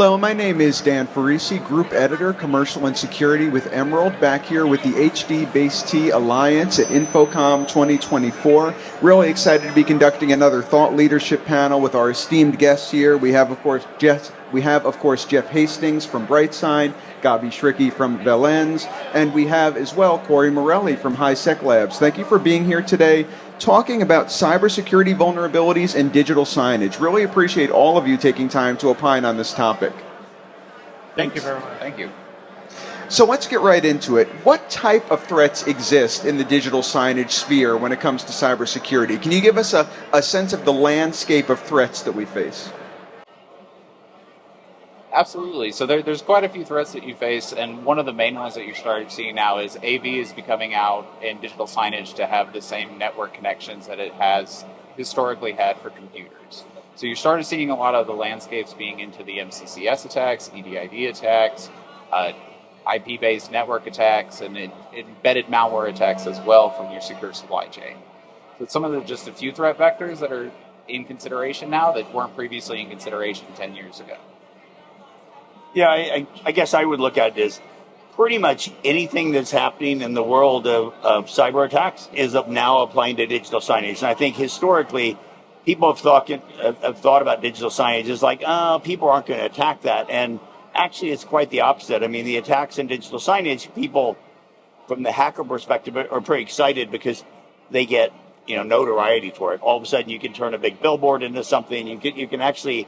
Hello, my name is Dan Ferrisi, Group Editor, Commercial and Security with Emerald, back here with the HD-Base-T Alliance at InfoComm 2024. Really excited to be conducting another thought leadership panel with our esteemed guests here. We have, of course, Jeff Hastings from BrightSign, Gabi Shriki from Valens, and we have as well Cory Morelli from HighSecLabs. Thank you for being here today, talking about cybersecurity vulnerabilities and digital signage. Really appreciate all of you taking time to opine on this topic. Thank you very much. Thank you. So let's get right into it. What type of threats exist in the digital signage sphere when it comes to cybersecurity? Can you give us a sense of the landscape of threats that we face? Absolutely. So there's quite a few threats that you face, and one of the main ones that you're starting to see now is AV is becoming out in digital signage to have the same network connections that it has historically had for computers. So you started seeing a lot of the landscapes being into the MCCS attacks, EDID attacks, IP-based network attacks, and embedded malware attacks as well from your secure supply chain. So some of just a few threat vectors that are in consideration now that weren't previously in consideration 10 years ago. Yeah, I guess I would look at it as pretty much anything that's happening in the world of cyber attacks is now applying to digital signage. And I think historically, people have thought about digital signage as like, oh, people aren't going to attack that. And actually, it's quite the opposite. I mean, the attacks in digital signage, people from the hacker perspective are pretty excited because they get notoriety for it. All of a sudden, you can turn a big billboard into something. You can actually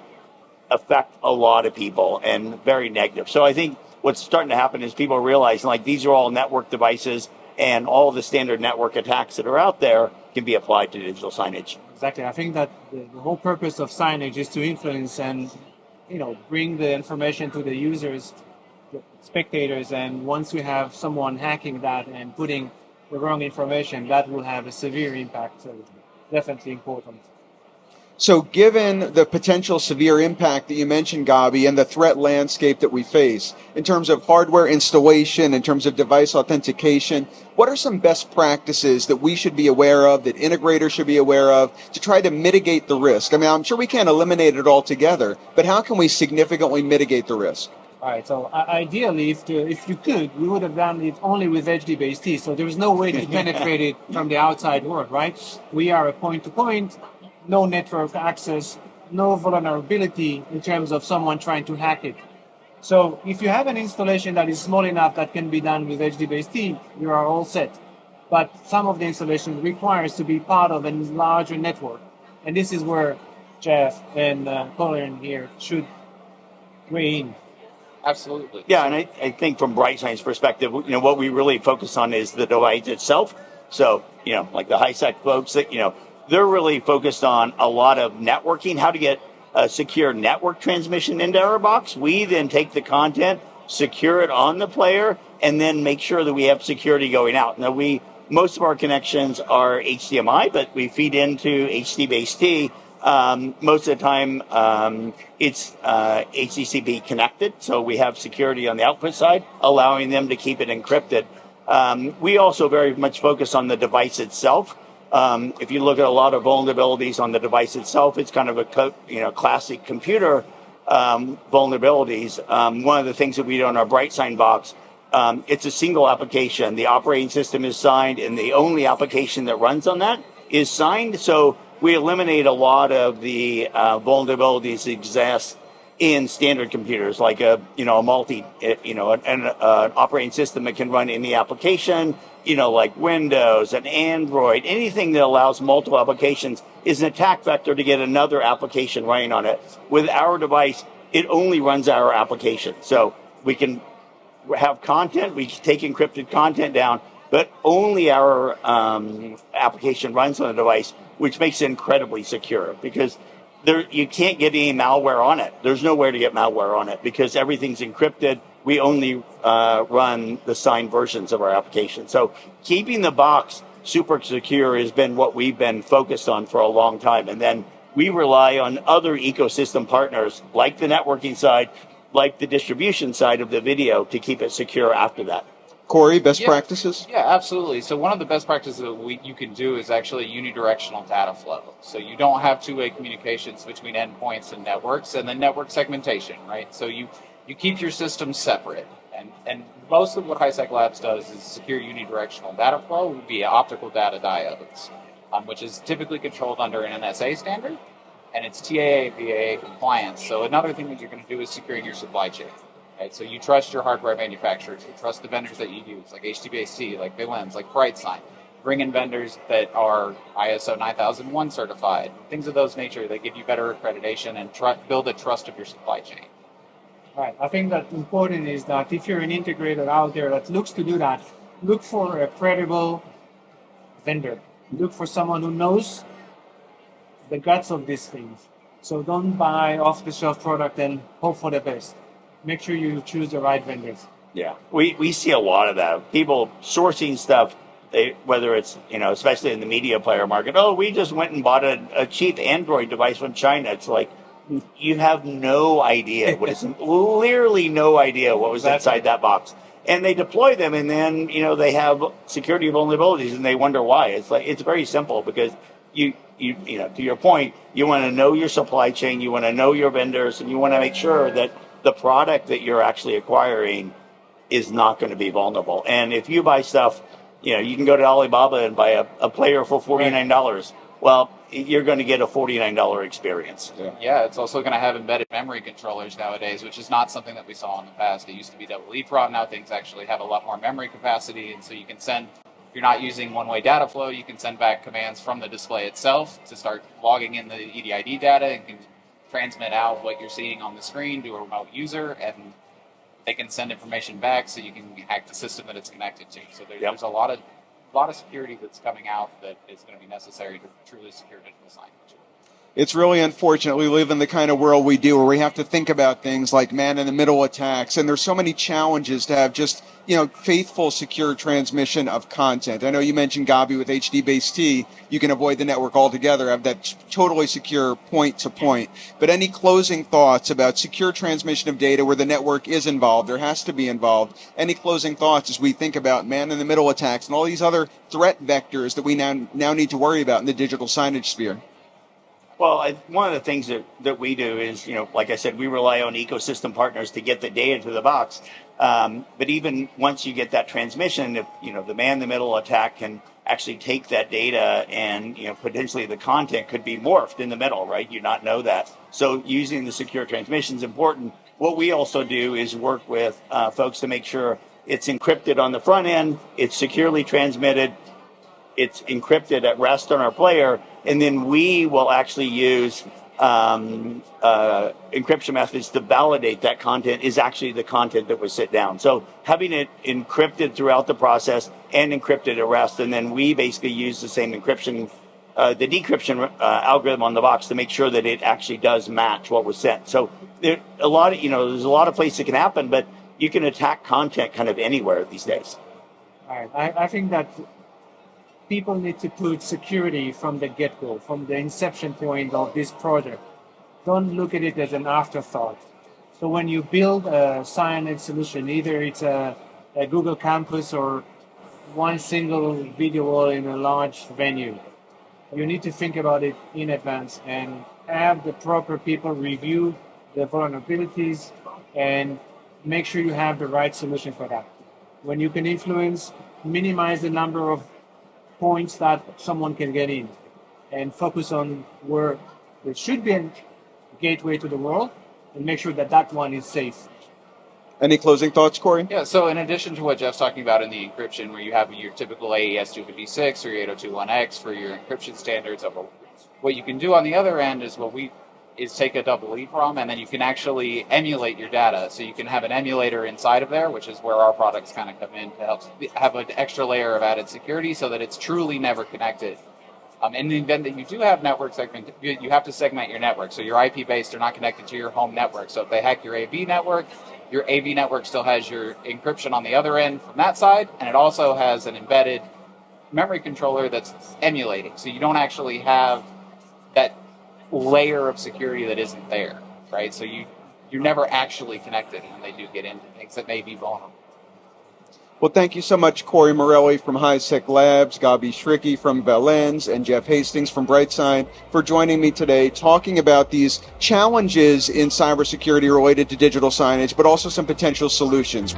affect a lot of people and very negative. So I think what's starting to happen is people are realizing like these are all network devices and all the standard network attacks that are out there can be applied to digital signage. Exactly. I think that the whole purpose of signage is to influence and bring the information to the users, the spectators, and once we have someone hacking that and putting the wrong information, that will have a severe impact. So definitely important. So given the potential severe impact that you mentioned, Gabi, and the threat landscape that we face, in terms of hardware installation, in terms of device authentication, what are some best practices that we should be aware of, that integrators should be aware of, to try to mitigate the risk? I mean, I'm sure we can't eliminate it altogether, but how can we significantly mitigate the risk? All right, so ideally, if you could, we would have done it only with HD-Base-T, so there is no way to penetrate it from the outside world, right? We are a point-to-point, no network access, no vulnerability in terms of someone trying to hack it. So if you have an installation that is small enough that can be done with HD-Base-T, you are all set. But some of the installation requires to be part of a larger network. And this is where Jeff and Colin here should weigh in. Absolutely. Yeah, and I think from BrightSign's perspective, what we really focus on is the device itself. So, like the HighSec folks that, they're really focused on a lot of networking, how to get a secure network transmission into our box. We then take the content, secure it on the player, and then make sure that we have security going out. Now, most of our connections are HDMI, but we feed into HD-Base-T. Most of the time, it's HDCP connected, so we have security on the output side, allowing them to keep it encrypted. We also very much focus on the device itself. If you look at a lot of vulnerabilities on the device itself, it's kind of a classic computer vulnerabilities. One of the things that we do on our BrightSign box, it's a single application. The operating system is signed, and the only application that runs on that is signed. So we eliminate a lot of the vulnerabilities that exist in standard computers, like an operating system that can run any application, like Windows and Android. Anything that allows multiple applications is an attack vector to get another application running on it. With our device, it only runs our application. So we can have content, we can take encrypted content down, but only our application runs on the device, which makes it incredibly secure because you can't get any malware on it. There's nowhere to get malware on it because everything's encrypted. We only run the signed versions of our application. So keeping the box super secure has been what we've been focused on for a long time. And then we rely on other ecosystem partners like the networking side, like the distribution side of the video to keep it secure after that. Cory, best practices? Yeah, absolutely. So one of the best practices that you can do is actually unidirectional data flow. So you don't have two-way communications between endpoints and networks, and then network segmentation, right? So you keep your systems separate. And most of what HighSecLabs does is secure unidirectional data flow via optical data diodes, which is typically controlled under an NSA standard, and it's TAA/BAA compliance. So another thing that you're going to do is securing your supply chain. Right, so you trust your hardware manufacturers, you trust the vendors that you use, like HDBaseT, like Valens, like BrightSign. Bring in vendors that are ISO 9001 certified, things of those nature that give you better accreditation and build a trust of your supply chain. Right. I think that important is that if you're an integrator out there that looks to do that, look for a credible vendor. Look for someone who knows the guts of these things. So don't buy off-the-shelf product and hope for the best. Make sure you choose the right vendors. Yeah, we see a lot of that. People sourcing stuff, whether it's, especially in the media player market, we just went and bought a cheap Android device from China. It's like, you have no idea clearly no idea what was inside that box. And they deploy them, and then, they have security vulnerabilities, and they wonder why. It's very simple, because you to your point, you want to know your supply chain, you want to know your vendors, and you want to make sure that the product that you're actually acquiring is not going to be vulnerable. And if you buy stuff, you can go to Alibaba and buy a player for $49. Well, you're going to get a $49 experience. Yeah, it's also going to have embedded memory controllers nowadays, which is not something that we saw in the past. It used to be double EEPROM. Now things actually have a lot more memory capacity, and so you can send, if you're not using one-way data flow, you can send back commands from the display itself to start logging in the EDID data, and can transmit out what you're seeing on the screen to a remote user, and they can send information back so you can hack the system that it's connected to. So there's a lot of security that's coming out that is going to be necessary to truly secure digital signage. It's really unfortunate we live in the kind of world we do, where we have to think about things like man-in-the-middle attacks, and there's so many challenges to have just, faithful, secure transmission of content. I know you mentioned, Gabi, with HDBaseT, you can avoid the network altogether, have that totally secure point-to-point. But any closing thoughts about secure transmission of data where the network is involved, or has to be involved? Any closing thoughts as we think about man-in-the-middle attacks and all these other threat vectors that we now need to worry about in the digital signage sphere? Well, one of the things that we do is, like I said, we rely on ecosystem partners to get the data to the box. But even once you get that transmission, if, the man-in-the-middle attack can actually take that data and, potentially the content could be morphed in the middle, right? You not know that. So using the secure transmission is important. What we also do is work with folks to make sure it's encrypted on the front end, it's securely transmitted, it's encrypted at rest on our player, and then we will actually use encryption methods to validate that content is actually the content that was set down. So having it encrypted throughout the process and encrypted at rest, and then we basically use the same encryption, the decryption algorithm on the box to make sure that it actually does match what was sent. So there's a lot of places it can happen, but you can attack content kind of anywhere these days. All right. I think that people need to put security from the get-go, from the inception point of this project. Don't look at it as an afterthought. So when you build a signage solution, either it's a Google campus or one single video wall in a large venue, you need to think about it in advance and have the proper people review the vulnerabilities and make sure you have the right solution for that. When you can influence, minimize the number of points that someone can get in and focus on where there should be a gateway to the world and make sure that one is safe. Any closing thoughts, Cory? Yeah, so in addition to what Jeff's talking about in the encryption, where you have your typical AES 256 or 8021X for your encryption standards, what you can do on the other end is take a double EEPROM, and then you can actually emulate your data. So you can have an emulator inside of there, which is where our products kind of come in to help have an extra layer of added security so that it's truly never connected. In the event that you do have network segment, you have to segment your network. So your IP-based are not connected to your home network. So if they hack your AV network still has your encryption on the other end from that side, and it also has an embedded memory controller that's emulating. So you don't actually have that layer of security that isn't there, right? So you're never actually connected when they do get into things that may be vulnerable. Well, thank you so much, Cory Morelli from HighSecLabs, Gabi Shriki from Valens, and Jeff Hastings from BrightSign for joining me today, talking about these challenges in cybersecurity related to digital signage, but also some potential solutions.